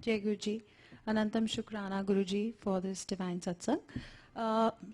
Jai Guruji. Anantam Shukrana Guruji for this divine satsang.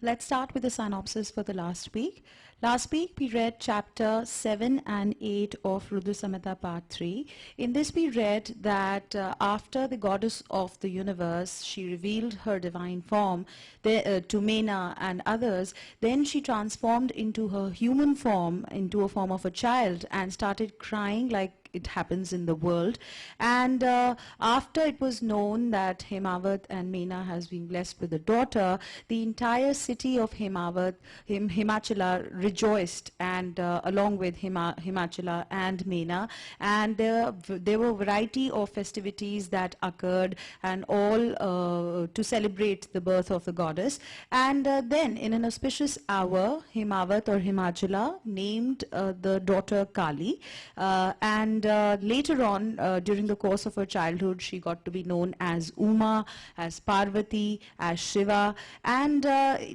Let's start with the synopsis for the last week. Last week we read chapter 7 and 8 of Rudra Samhita part 3. In this we read that after the goddess of the universe, she revealed her divine form to Mena and others, then she transformed into her human form, into a form of a child, and started crying like it happens in the world. And after it was known that Hemavat and Mena has been blessed with a daughter, the entire city of Himachala rejoiced, and along with Himachala and Mena, and there were variety of festivities that occurred, and all to celebrate the birth of the goddess. And then in an auspicious hour, Himavat or Himachala named the daughter Kali, and later on during the course of her childhood, she got to be known as Uma, as Parvati, as Shiva. And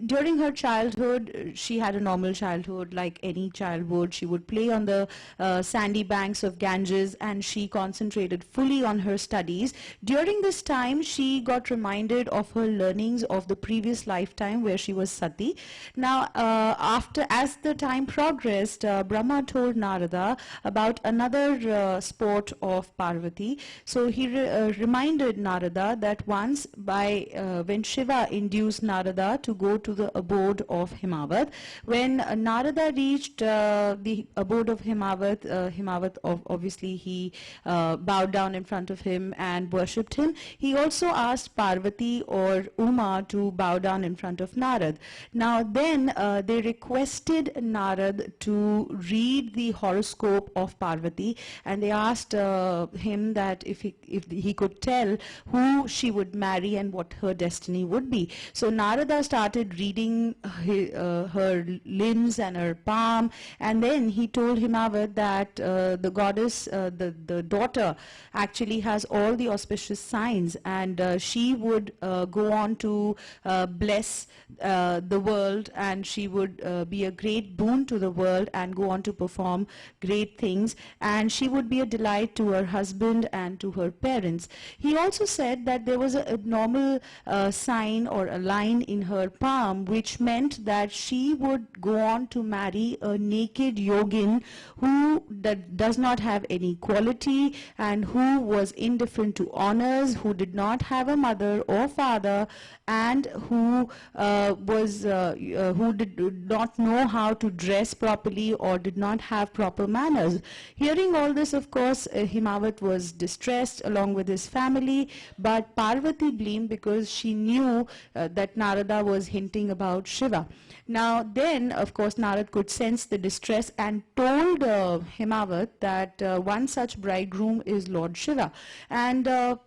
during her childhood, she had a normal childhood like any child would. She would play on the sandy banks of Ganges, and she concentrated fully on her studies. During this time, she got reminded of her learnings of the previous lifetime where she was Sati. Now, as the time progressed, Brahma told Narada about another sport of Parvati. So he reminded Narada that once when Shiva induced Narada to go to the abode of Himavat, when Narada reached the abode of Himavat, Himavat obviously he bowed down in front of him and worshipped him. He also asked Parvati or Uma to bow down in front of Narad. Now then they requested Narad to read the horoscope of Parvati, and they asked him that if he could tell who she would marry and what her destiny would be. So Narada started reading her limbs and her palm, and then he told Himavat that the goddess, the daughter, actually has all the auspicious signs, and she would go on to bless the world, and she would be a great boon to the world and go on to perform great things, and she would be a delight to her husband and to her parents. He also said that there was a abnormal sign or a line in her palm, which meant that she would go on to marry a naked yogin who does not have any quality and who was indifferent to honors, who did not have a mother or father, and who did not know how to dress properly or did not have proper manners. Hearing all this, of course, Himavat was distressed along with his family, but Parvati blamed because she knew that Narada was hinting about Shiva. Now then, of course, Narad could sense the distress and told Himavat that one such bridegroom is Lord Shiva. And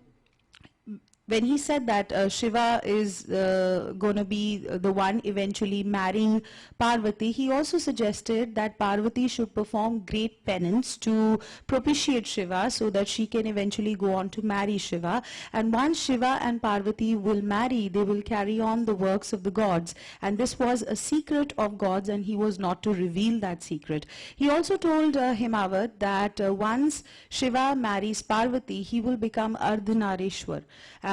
when he said that Shiva is going to be the one eventually marrying Parvati, he also suggested that Parvati should perform great penance to propitiate Shiva so that she can eventually go on to marry Shiva. And once Shiva and Parvati will marry, they will carry on the works of the gods. And this was a secret of gods, and he was not to reveal that secret. He also told Himavat that once Shiva marries Parvati, he will become Ardhanarishwar.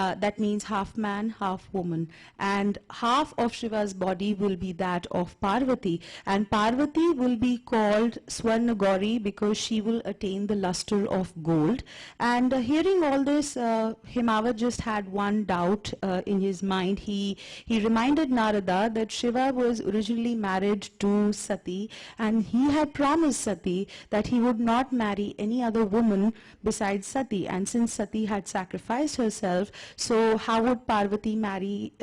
That means half man, half woman, and half of Shiva's body will be that of Parvati, and Parvati will be called Swarnagori because she will attain the luster of gold. And hearing all this, Himavat just had one doubt in his mind. He reminded Narada that Shiva was originally married to Sati, and he had promised Sati that he would not marry any other woman besides Sati, and since Sati had sacrificed herself, so how would Parvati marry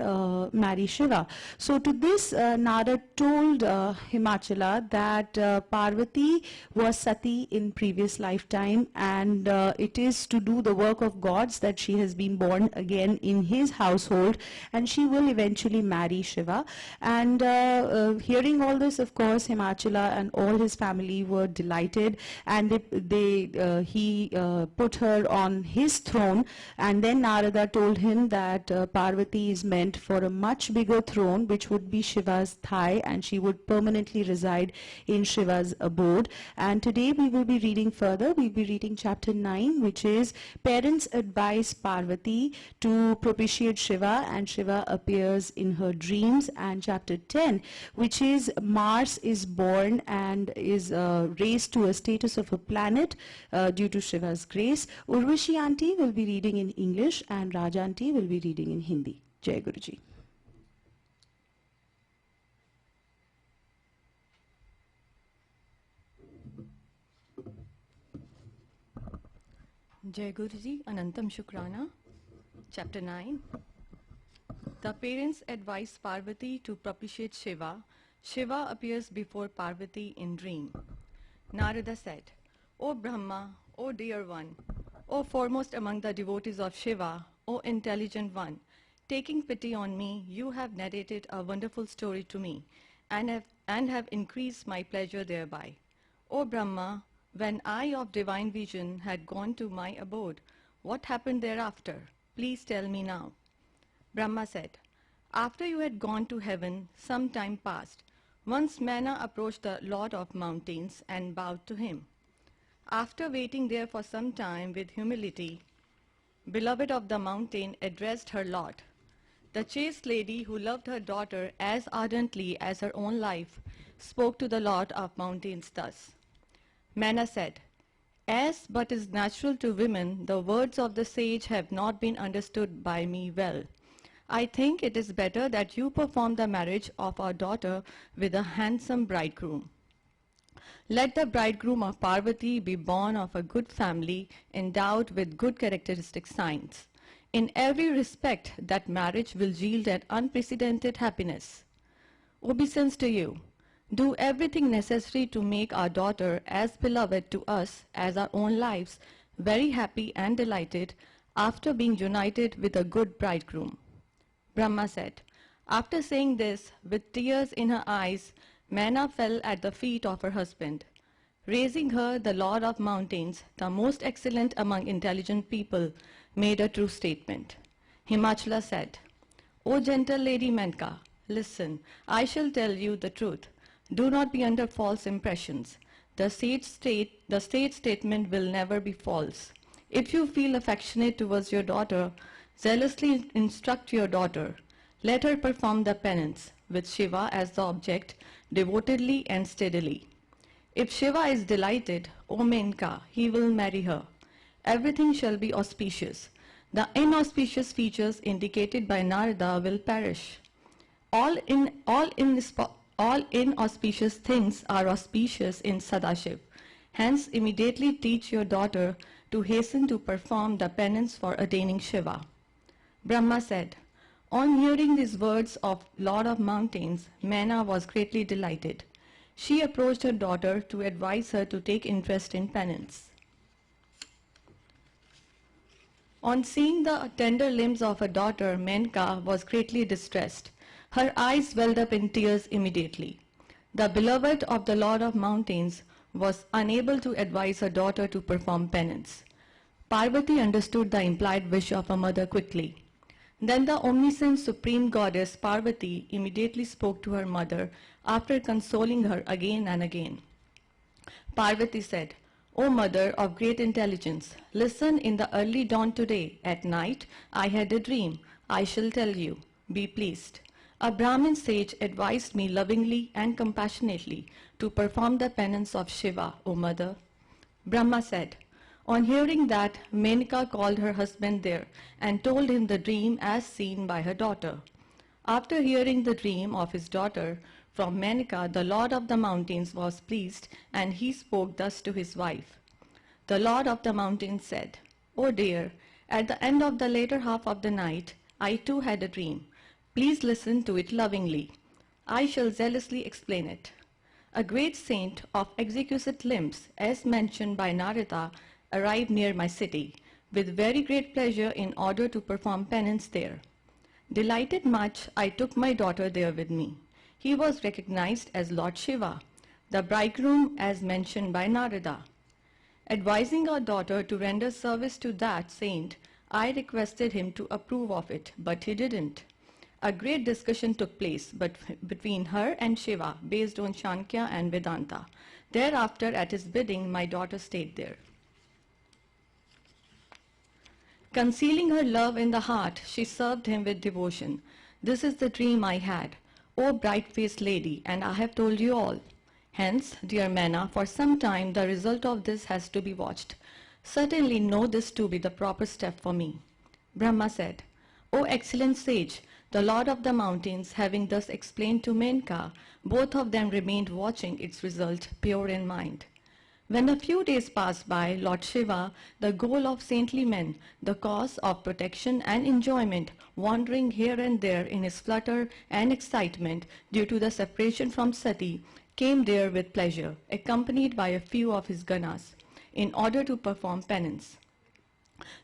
Shiva? So to this, Narad told Himachala that Parvati was Sati in previous lifetime, and it is to do the work of gods that she has been born again in his household, and she will eventually marry Shiva. And hearing all this, of course, Himachala and all his family were delighted, and he put her on his throne, and then Narada told told him that Parvati is meant for a much bigger throne, which would be Shiva's thigh, and she would permanently reside in Shiva's abode. And today we will be reading further. We'll be reading chapter 9, which is Parents Advise Parvati to Propitiate Shiva, and Shiva appears in her dreams. And chapter 10, which is Mars is born and is raised to a status of a planet due to Shiva's grace. Urvashi auntie will be reading in English and Raj auntie will be reading in Hindi. Jai Guruji. Jai Guruji, Anantam Shukrana. Chapter 9. The parents advise Parvati to propitiate Shiva. Shiva appears before Parvati in dream. Narada said, O Brahma, O dear one, O foremost among the devotees of Shiva, O intelligent one, taking pity on me, you have narrated a wonderful story to me and have increased my pleasure thereby. O Brahma, when I of divine vision had gone to my abode, what happened thereafter? Please tell me now. Brahma said, after you had gone to heaven, some time passed. Once Mana approached the Lord of Mountains and bowed to him. After waiting there for some time with humility, beloved of the mountain addressed her Lord. The chaste lady who loved her daughter as ardently as her own life spoke to the Lord of Mountains thus. Mana said, as but is natural to women, the words of the sage have not been understood by me well. I think it is better that you perform the marriage of our daughter with a handsome bridegroom. Let the bridegroom of Parvati be born of a good family, endowed with good characteristic signs. In every respect, that marriage will yield an unprecedented happiness. Obeisance to you. Do everything necessary to make our daughter as beloved to us as our own lives, very happy and delighted after being united with a good bridegroom. Brahma said, after saying this, with tears in her eyes, Mana fell at the feet of her husband. Raising her, the Lord of Mountains, the most excellent among intelligent people, made a true statement. Himachala said, O gentle Lady Menka, listen, I shall tell you the truth. Do not be under false impressions. The sage statement will never be false. If you feel affectionate towards your daughter, zealously instruct your daughter. Let her perform the penance, with Shiva as the object, devotedly and steadily. If Shiva is delighted, O Menka, he will marry her. Everything shall be auspicious. The inauspicious features indicated by Narada will perish. All inauspicious things are auspicious in Sadashiv. Hence, immediately teach your daughter to hasten to perform the penance for attaining Shiva. Brahma said, on hearing these words of Lord of Mountains, Mana was greatly delighted. She approached her daughter to advise her to take interest in penance. On seeing the tender limbs of her daughter, Menka was greatly distressed. Her eyes welled up in tears immediately. The beloved of the Lord of Mountains was unable to advise her daughter to perform penance. Parvati understood the implied wish of her mother quickly. Then the omniscient supreme goddess Parvati immediately spoke to her mother after consoling her again and again. Parvati said, O mother of great intelligence, listen, in the early dawn today, at night, I had a dream. I shall tell you. Be pleased. A Brahmin sage advised me lovingly and compassionately to perform the penance of Shiva, O mother. Brahma said, on hearing that, Menka called her husband there and told him the dream as seen by her daughter. After hearing the dream of his daughter from Menka, the Lord of the Mountains was pleased, and he spoke thus to his wife. The Lord of the Mountains said, O dear, at the end of the later half of the night, I too had a dream. Please listen to it lovingly. I shall zealously explain it. A great saint of exquisite limbs, as mentioned by Narada, arrived near my city, with very great pleasure in order to perform penance there. Delighted much, I took my daughter there with me. He was recognized as Lord Shiva, the bridegroom as mentioned by Narada. Advising our daughter to render service to that saint, I requested him to approve of it, but he didn't. A great discussion took place between her and Shiva based on Shankya and Vedanta. Thereafter, at his bidding, my daughter stayed there. Concealing her love in the heart, she served him with devotion. This is the dream I had, O bright-faced lady, and I have told you all. Hence, dear Mena, for some time the result of this has to be watched. Certainly know this to be the proper step for me. Brahma said, O excellent sage, the Lord of the mountains, having thus explained to Menka, both of them remained watching its result, pure in mind. When a few days passed by, Lord Shiva, the goal of saintly men, the cause of protection and enjoyment, wandering here and there in his flutter and excitement due to the separation from Sati, came there with pleasure, accompanied by a few of his ganas, in order to perform penance.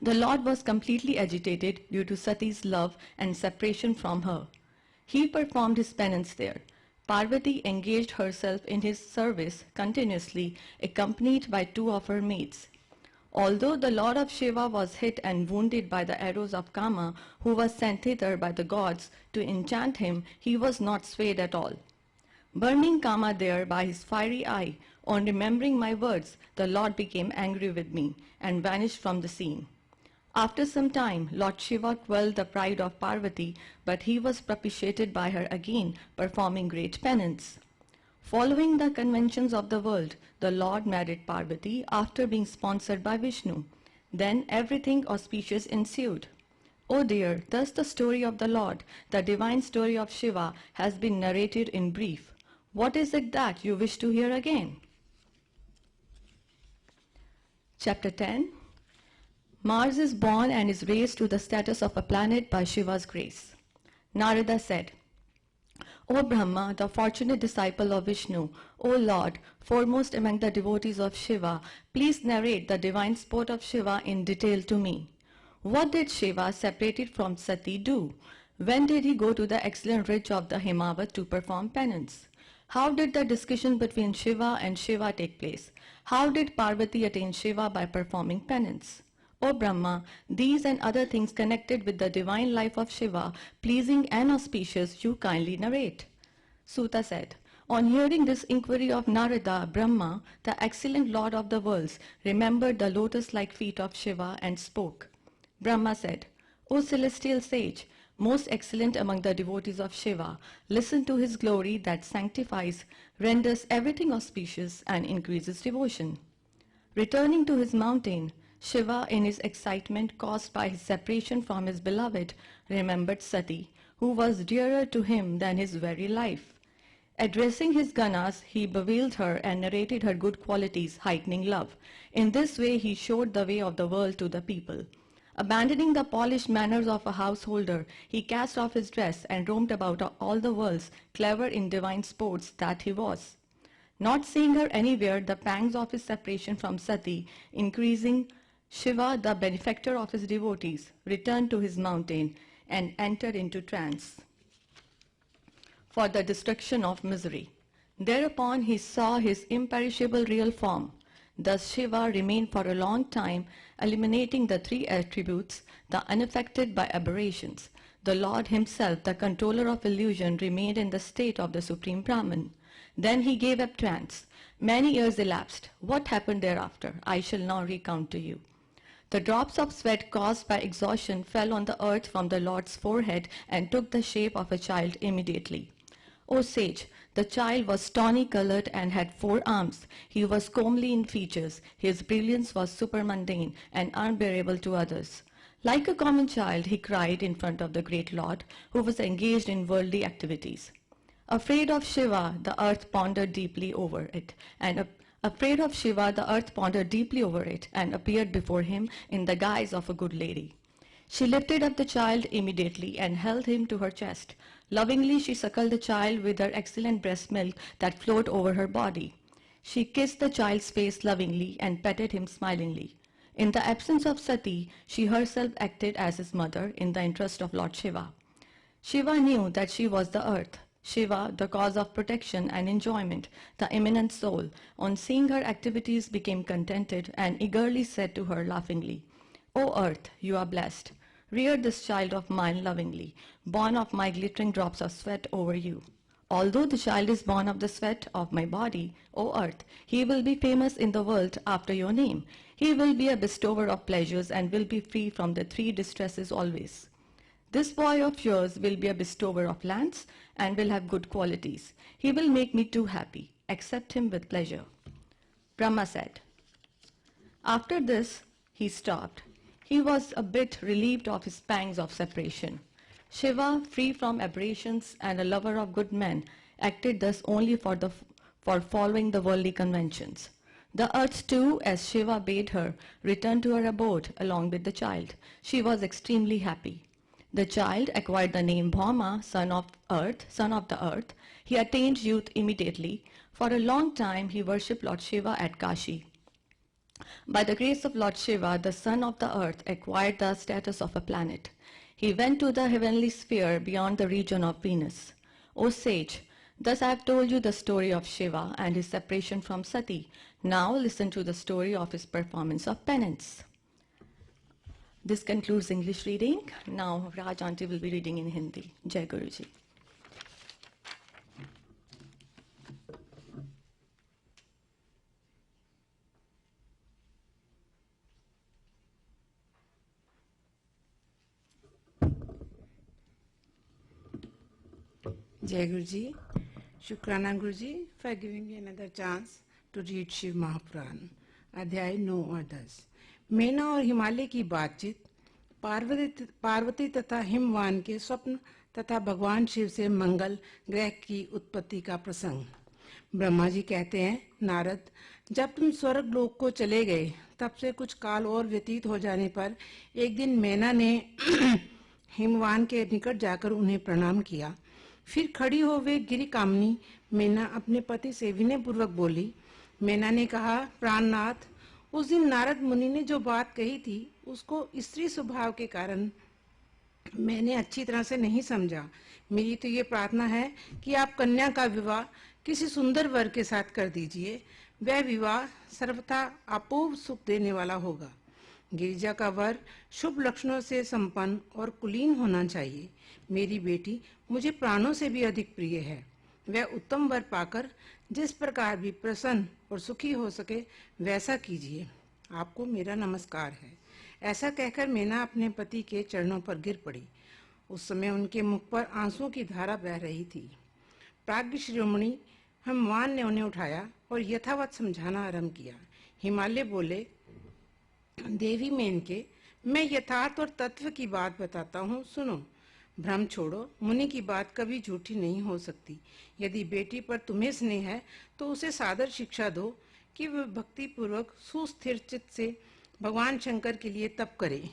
The Lord was completely agitated due to Sati's love and separation from her. He performed his penance there. Parvati engaged herself in his service continuously, accompanied by two of her maids. Although the Lord of Shiva was hit and wounded by the arrows of Kama, who was sent thither by the gods to enchant him, he was not swayed at all. Burning Kama there by his fiery eye, on remembering my words, the Lord became angry with me and vanished from the scene. After some time, Lord Shiva quelled the pride of Parvati, but he was propitiated by her again, performing great penance. Following the conventions of the world, the Lord married Parvati after being sponsored by Vishnu. Then everything auspicious ensued. Oh dear, thus the story of the Lord, the divine story of Shiva, has been narrated in brief. What is it that you wish to hear again? Chapter 10. Mars is born and is raised to the status of a planet by Shiva's grace. Narada said, O Brahma, the fortunate disciple of Vishnu, O Lord, foremost among the devotees of Shiva, please narrate the divine sport of Shiva in detail to me. What did Shiva, separated from Sati, do? When did he go to the excellent ridge of the Himavat to perform penance? How did the discussion between Shiva and Shiva take place? How did Parvati attain Shiva by performing penance? O Brahma, these and other things connected with the divine life of Shiva, pleasing and auspicious, you kindly narrate. Suta said, on hearing this inquiry of Narada, Brahma, the excellent Lord of the worlds, remembered the lotus-like feet of Shiva and spoke. Brahma said, O celestial sage, most excellent among the devotees of Shiva, listen to his glory that sanctifies, renders everything auspicious, and increases devotion. Returning to his mountain, Shiva, in his excitement caused by his separation from his beloved, remembered Sati, who was dearer to him than his very life. Addressing his ganas, he bewailed her and narrated her good qualities, heightening love. In this way, he showed the way of the world to the people. Abandoning the polished manners of a householder, he cast off his dress and roamed about all the worlds, clever in divine sports that he was. Not seeing her anywhere, the pangs of his separation from Sati increasing, Shiva, the benefactor of his devotees, returned to his mountain and entered into trance for the destruction of misery. Thereupon he saw his imperishable real form. Thus Shiva remained for a long time, eliminating the three attributes, the unaffected by aberrations. The Lord himself, the controller of illusion, remained in the state of the Supreme Brahman. Then he gave up trance. Many years elapsed. What happened thereafter? I shall now recount to you. The drops of sweat caused by exhaustion fell on the earth from the Lord's forehead and took the shape of a child immediately. O sage, the child was tawny-colored and had 4 arms. He was comely in features. His brilliance was supermundane and unbearable to others. Like a common child, he cried in front of the great Lord, who was engaged in worldly activities. Afraid of Shiva, the earth pondered deeply over it, and appeared before him in the guise of a good lady. She lifted up the child immediately and held him to her chest. Lovingly she suckled the child with her excellent breast milk that flowed over her body. She kissed the child's face lovingly and petted him smilingly. In the absence of Sati, she herself acted as his mother in the interest of Lord Shiva. Shiva knew that she was the earth. Shiva, the cause of protection and enjoyment, the immanent soul, on seeing her activities became contented and eagerly said to her laughingly, O earth, you are blessed. Rear this child of mine lovingly, born of my glittering drops of sweat over you. Although the child is born of the sweat of my body, O earth, he will be famous in the world after your name. He will be a bestower of pleasures and will be free from the three distresses always. This boy of yours will be a bestower of lands and will have good qualities. He will make me too happy. Accept him with pleasure. Brahma said. After this, he stopped. He was a bit relieved of his pangs of separation. Shiva, free from aberrations and a lover of good men, acted thus only for following the worldly conventions. The earth too, as Shiva bade her, returned to her abode along with the child. She was extremely happy. The child acquired the name Bhauma, son of the earth. He attained youth immediately. For a long time he worshipped Lord Shiva at Kashi. By the grace of Lord Shiva, the son of the earth acquired the status of a planet. He went to the heavenly sphere beyond the region of Venus. O sage, thus I have told you the story of Shiva and his separation from Sati. Now listen to the story of his performance of penance. This concludes English reading. Now Raj Aunty will be reading in Hindi. Jai Guruji. Jai Guruji, Shukrana Guruji for giving me another chance to read Shiv Mahapuran, अध्याय 9 और 10। मेना और हिमालय की बातचीत, पार्वती तथा हिमवान के स्वप्न तथा भगवान शिव से मंगल ग्रह की उत्पत्ति का प्रसंग। ब्रह्मा जी कहते हैं, नारद, जब तुम स्वर्ग लोक को चले गए तब से कुछ काल और व्यतीत हो जाने पर एक दिन मैना ने हिमवान के निकट जाकर उन्हें प्रणाम किया। फिर खड़ी हो वे गिरी कामनी मैना अपने पति से विनय पूर्वक बोली। मैना ने कहा, प्राणनाथ, उस दिन नारद मुनि ने जो बात कही थी उसको स्त्री स्वभाव के कारण मैंने अच्छी तरह से नहीं समझा। मेरी तो ये प्रार्थना है कि आप कन्या का विवाह किसी सुंदर वर के साथ कर दीजिए। वह विवाह सर्वथा अपूर्व सुख देने वाला होगा। गिरिजा का वर शुभ लक्षणों से संपन्न और कुलीन होना चाहिए। मेरी बेटी मुझे प्राणों से भी अधिक प्रिय है। वह उत्तम वर पाकर जिस प्रकार भी प्रसन्न और सुखी हो सके वैसा कीजिए। आपको मेरा नमस्कार है। ऐसा कहकर मैना अपने पति के चरणों पर गिर पड़ी। उस समय उनके मुख पर आंसुओं की धारा बह रही थी। प्राज्ञ शिरोमणि हिमवान ने उन्हें उठाया और यथावत समझाना आरंभ किया। हिमालय बोले, देवी मेनके, मैं यथार्थ और तत्व की बात बताता हूँ, सुनो। भ्रम छोड़ो, मुनि की बात कभी झूठी नहीं हो सकती। यदि बेटी पर तुम्हें स्नेह है तो उसे सादर शिक्षा दो कि वह भक्ति पूर्वक सुस्थिर चित्त से भगवान शंकर के लिए तप करे।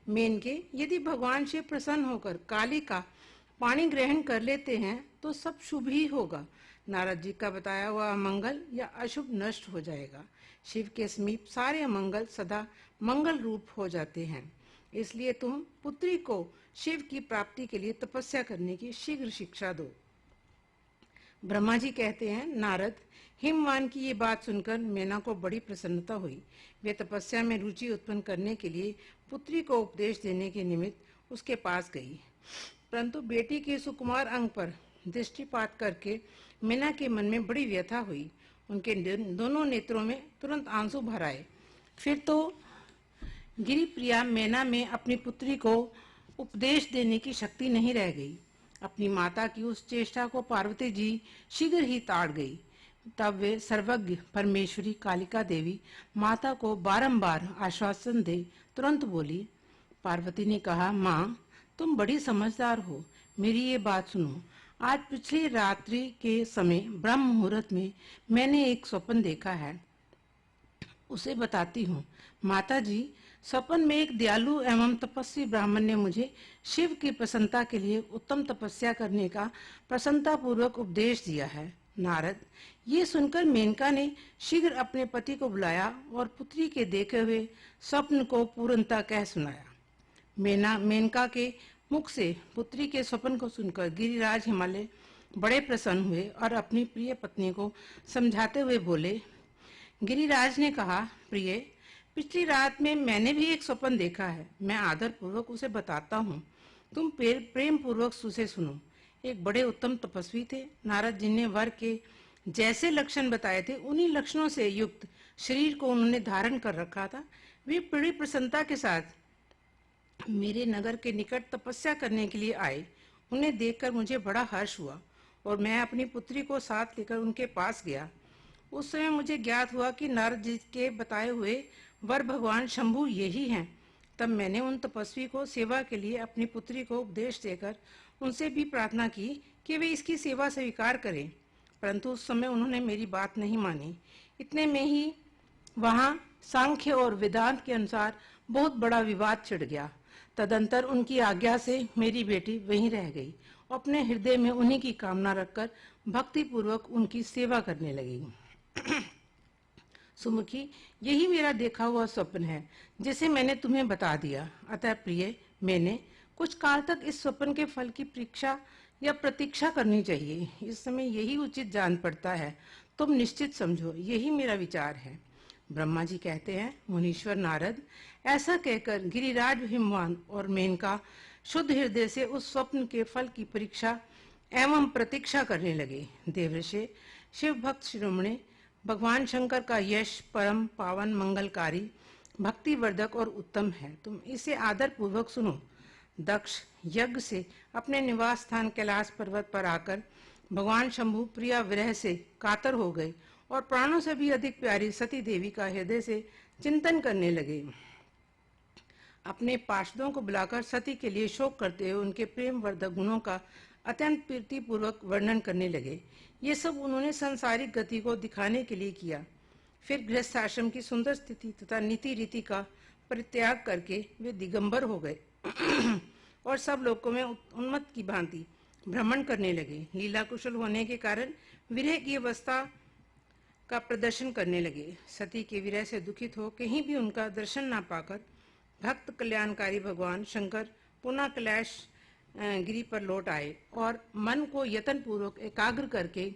मेनके, यदि भगवान शिव प्रसन्न होकर काली का पानी ग्रहण कर लेते हैं तो सब शुभ ही होगा। नारद जी का बताया हुआ अमंगल या अशुभ नष्ट हो जाएगा। शिव के समीप सारे अमंगल सदा मंगल रूप हो जाते हैं। इसलिए तुम पुत्री को शिव की प्राप्ति के लिए तपस्या करने की शीघ्र शिक्षा दो। ब्रह्मा जी कहते हैं, नारद, हिमवान की ये बात सुनकर मैना को बड़ी प्रसन्नता हुई। वे तपस्या में रुचि उत्पन्न करने के लिए पुत्री को उपदेश देने के निमित्त उसके पास गई। परंतु बेटी के सुकुमार अंग पर दृष्टिपात करके मैना के मन में बड़ी व्यथा हुई। उनके दोनों नेत्रों में तुरंत आंसू भर आए। फिर तो गिरिप्रिया मैना में अपनी पुत्री को उपदेश देने की शक्ति नहीं रह गई। अपनी माता की उस चेष्टा को पार्वती जी शीघ्र ही ताड़ गई। तब वे सर्वज्ञ परमेश्वरी कालिका देवी माता को बारंबार आश्वासन दे तुरंत बोली। पार्वती ने कहा, माँ, तुम बड़ी समझदार हो, मेरी ये बात सुनो। आज पिछली रात्रि के समय ब्रह्म मुहूर्त में मैंने एक स्वप्न देखा है, उसे बताती हूँ। माता जी, स्वप्न में एक दयालु एवं तपस्वी ब्राह्मण ने मुझे शिव की प्रसन्नता के लिए उत्तम तपस्या करने का प्रसन्नता पूर्वक उपदेश दिया है। नारद, ये सुनकर मेनका ने शीघ्र अपने पति को बुलाया और पुत्री के देखे हुए स्वप्न को पूर्णता कह सुनाया। मेनका के मुख से पुत्री के स्वप्न को सुनकर गिरिराज हिमालय बड़े प्रसन्न हुए और अपनी प्रिय पत्नी को समझाते हुए बोले। गिरिराज ने कहा, प्रिय, पिछली रात में मैंने भी एक स्वप्न देखा है। मैं आदर पूर्वक उसे बताता हूँ, तुम प्रेम पूर्वक उसे सुनो। एक बड़े उत्तम तपस्वी थे। नारद जी ने वर के जैसे लक्षण बताए थे, उन्हीं लक्षणों से युक्त शरीर को उन्होंने धारण कर रखा था। वे बड़ी प्रसन्नता के साथ मेरे नगर के निकट तपस्या करने के लिए आए। उन्हें देखकर मुझे बड़ा हर्ष हुआ और मैं अपनी पुत्री को साथ लेकर उनके पास गया। उस समय मुझे ज्ञात हुआ कि नारद जी के बताए हुए वर भगवान शंभु यही हैं। तब मैंने उन तपस्वी को सेवा के लिए अपनी पुत्री को उपदेश देकर उनसे भी प्रार्थना की कि वे इसकी सेवा स्वीकार करें, परंतु उस समय उन्होंने मेरी बात नहीं मानी। इतने में ही वहां सांख्य और वेदांत के अनुसार बहुत बड़ा विवाद छिड़ गया। तदंतर उनकी आज्ञा से मेरी बेटी वहीं रह गई और अपने हृदय में उन्हीं की कामना रखकर भक्ति पूर्वक उनकी सेवा करने लगी। सुमुखी, यही मेरा देखा हुआ स्वप्न है जिसे मैंने तुम्हें बता दिया। अतः प्रिय, मैंने कुछ काल तक इस स्वप्न के फल की परीक्षा या प्रतीक्षा करनी चाहिए। इस समय यही उचित जान पड़ता है। तुम निश्चित समझो, यही मेरा विचार है। ब्रह्मा जी कहते हैं, मुनीश्वर नारद ऐसा कहकर गिरिराज हिमवान और मेनका शुद्ध हृदय से उस स्वप्न के फल की परीक्षा एवं प्रतीक्षा करने लगे। देवर्षि शिव भक्त शिरोमणि भगवान शंकर का यश परम पावन मंगलकारी भक्तिवर्धक और उत्तम है। तुम इसे आदर पूर्वक सुनो। दक्ष यज्ञ से अपने निवास स्थान कैलाश पर्वत पर आकर भगवान शंभु प्रिया विरह से कातर हो गए और प्राणों से भी अधिक प्यारी सती देवी का हृदय से चिंतन करने लगे। अपने पार्षदों को बुलाकर सती के लिए शोक करते हुए उनके प्रेम वर्धक गुणों का अत्यंत प्रीति पूर्वक वर्णन करने लगे। ये सब उन्होंने सांसारिक गति को दिखाने के लिए किया। फिर गृहस्थ आश्रम की सुंदर स्थिति तथा नीति रीति का परित्याग करके वे दिगंबर हो गए और सब लोगों में उन्मत्त की भांति भ्रमण करने लगे। लीला कुशल होने के कारण विरह की अवस्था का प्रदर्शन करने लगे। सती के विरह से दुखित हो कहीं भी उनका दर्शन न पाकर भक्त कल्याणकारी भगवान शंकर पुनः कैलाश गिरी पर लौट आए और मन को यत्न पूर्वक एकाग्र करके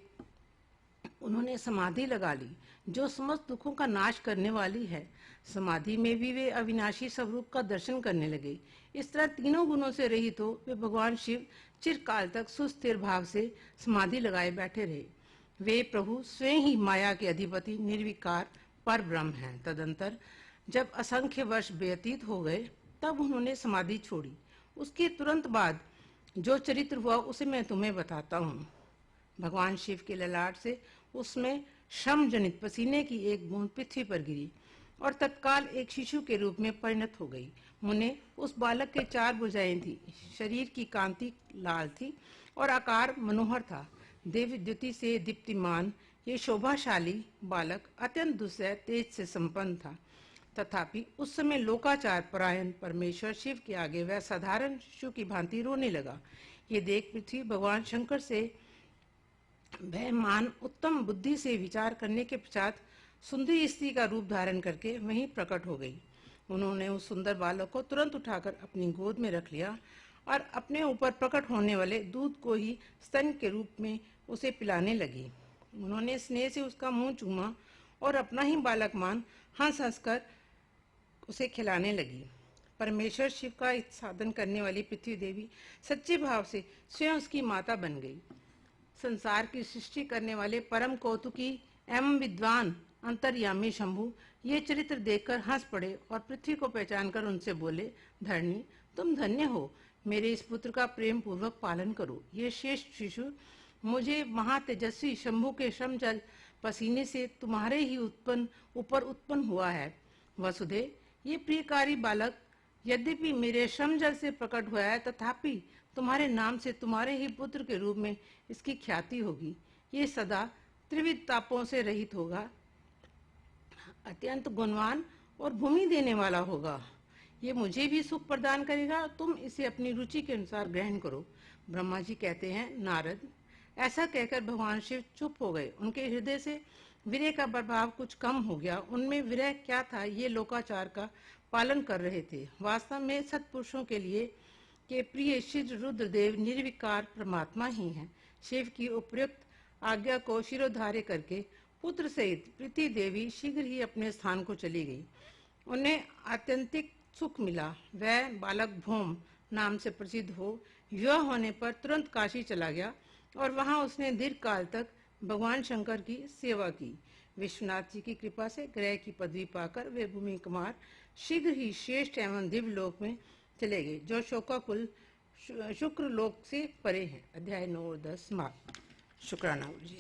उन्होंने समाधि लगा ली, जो समस्त दुखों का नाश करने वाली है। समाधि में भी वे अविनाशी स्वरूप का दर्शन करने लगे। इस तरह तीनों गुणों से रहित हो वे भगवान शिव चिरकाल तक सुस्थिर भाव से समाधि लगाए बैठे रहे। वे प्रभु स्वयं ही माया के अधिपति निर्विकार पर ब्रह्म हैं। तदंतर जब असंख्य वर्ष व्यतीत हो गए तब उन्होंने समाधि छोड़ी। उसके तुरंत बाद जो चरित्र हुआ उसे मैं तुम्हें बताता हूँ। भगवान शिव के ललाट से उसमें श्रम जनित पसीने की एक बूंद पृथ्वी पर गिरी और तत्काल एक शिशु के रूप में परिणत हो गई। मुने, उस बालक के 4 भुजाएं थी, शरीर की कांति लाल थी और आकार मनोहर था। देव द्युति से दीप्तिमान ये शोभाशाली बालक अत्यंत दुस्सह तेज से संपन्न था। तथापि उस समय लोकाचार परायण परमेश्वर शिव के आगे वह साधारण शिशु की भांति रोने लगा। ये देख पृथ्वी भगवान शंकर से वह मान उत्तम बुद्धि से विचार करने के पश्चात सुंदरी स्त्री का रूप धारण करके वहीं प्रकट हो गई। उन्होंने उस सुंदर बालक को तुरंत उठाकर अपनी गोद में रख लिया और अपने ऊपर प्रकट होने वाले दूध को ही स्तन के रूप में उसे पिलाने लगी। उन्होंने स्नेह से उसका मुंह चूमा और अपना ही बालक मान हंस हंसकर उसे खिलाने लगी। परमेश्वर शिव का साधन करने वाली पृथ्वी देवी सच्चे भाव से स्वयं उसकी माता बन गई। संसार की सृष्टि करने वाले परम कौतुकी एवं विद्वान अंतर्यामी शंभु ये चरित्र देखकर हंस पड़े और पृथ्वी को पहचानकर उनसे बोले, धरणी, तुम धन्य हो, मेरे इस पुत्र का प्रेम पूर्वक पालन करो। ये श्रेष्ठ शिशु मुझे महातेजस्वी शंभु के श्रम जल पसीने से तुम्हारे ही ऊपर उत्पन्न हुआ है। वसुधे, ये प्रियकारी बालक यद्यपि मेरे श्रम जल से प्रकट हुआ है, तथापि तुम्हारे नाम से तुम्हारे ही पुत्र के रूप में इसकी ख्याति होगी। ये सदा त्रिविध तापों से रहित होगा, अत्यंत गुणवान और भूमि देने वाला होगा। ये मुझे भी सुख प्रदान करेगा। तुम इसे अपनी रुचि के अनुसार ग्रहण करो। ब्रह्मा जी कहते हैं, नारद, ऐसा कहकर भगवान शिव चुप हो गए। उनके हृदय से विरह का प्रभाव कुछ कम हो गया। उनमें विरह क्या था, ये लोकाचार का पालन कर रहे थे। वास्तव में सत्पुरुषों के लिए के प्रिय श्री रुद्रदेव निर्विकार परमात्मा ही हैं। शिव की उपयुक्त आज्ञा को शिरोधार्य करके पुत्र सहित पृथ्वी देवी शीघ्र ही अपने स्थान को चली गई। उन्हें आत्यंतिक सुख मिला। वह बालक भौम नाम से प्रसिद्ध हो युवा होने पर तुरंत काशी चला गया और वहां उसने दीर्घ काल तक भगवान शंकर की सेवा की। विश्वनाथ जी की कृपा से ग्रह की पदवी पाकर वे भूमि कुमार शीघ्र ही श्रेष्ठ एवं दिव्य लोक में चले गए, जो शोकाकुल शुक्र लोक से परे हैं। अध्याय 9 और 10 समाप्त। शुक्राना गुरुजी।